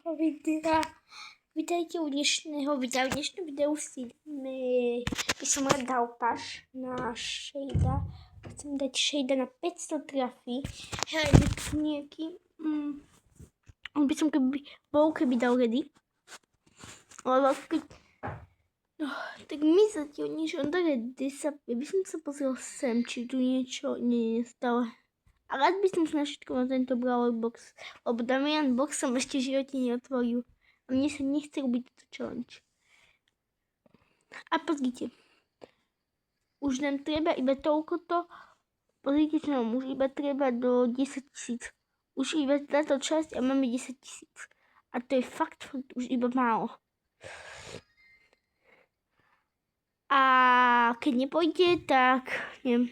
nového videa. Vítajte u dnešného videa. V dnešnom videu by som rád dal paš na Shada. Chcem dať Shada na 500 trafy. Hej, nejaký... On by som keby dal ready. Ale keď... No, tak mi zatiaľ nič, on dá ready sa... Ja by som sa pozrel sem, či tu niečo nie je stále. A rád by som sa na všetko na tento Brawler box, lebo Damian box som ešte v živote neotvoril. A mne sa nechce robiť toto challenge. A pozrite. Už nám treba iba toľkoto. Pozrite, čo nám už iba treba do 10 000. Už iba táto časť a máme 10 000. A to je fakt už iba málo. A keď nepôjde, tak neviem.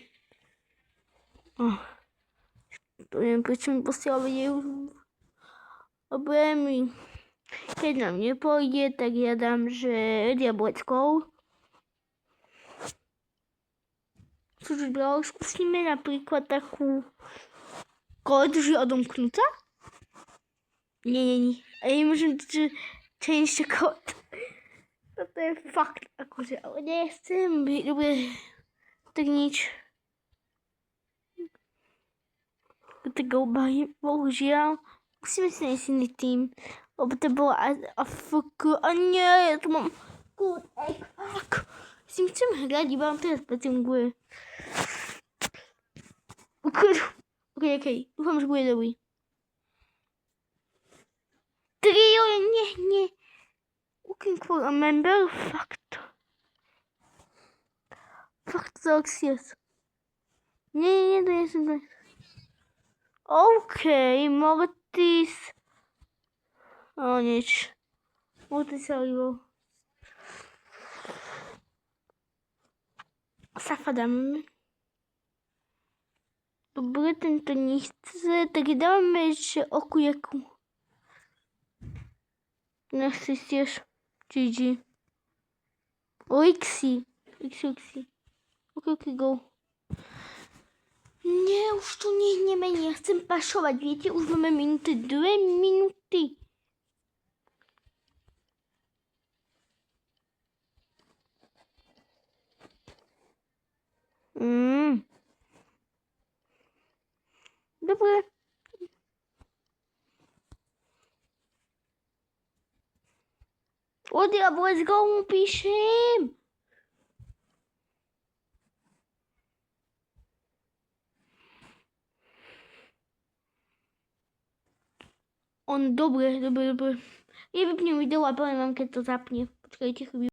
Neviem, prečo mi posielal video. Problémy. Keď nám nepôjde, tak ja dám, že diableckou. Což bolo, skúsime napríklad takú kód, že odomknutá? Nie. A nemôžem change the code. Toto je fakt, akože, ale nechcem byť, dobre, tak nič. Tak obájem, bohužiaľ. Musíme si nájsť iný tým, lebo to bolo a nie, ja tu mám good egg, fuck. S tým chcem hrať, iba vám teraz pretunguje. OK, dúfam, že bude dobrý. Trio, nie. Looking for a member, fakt Celsius. Nie, to nie som to. OK, Mortis. Nič. Mortis sa líbol. Safa dáme. Dobre, tento nechce, tak dávame ešte okujaku. Nechci tiež. GG. Lixi. OK, go. Nie, už to nemení, ja chcem pašovať, viete, už máme minúty, 2 minúty. Dobre. Diablo, let's go, mu píšem. Dobre. Ja vypnem video a poviem vám, keď to zapne. Počkajte chvíľu.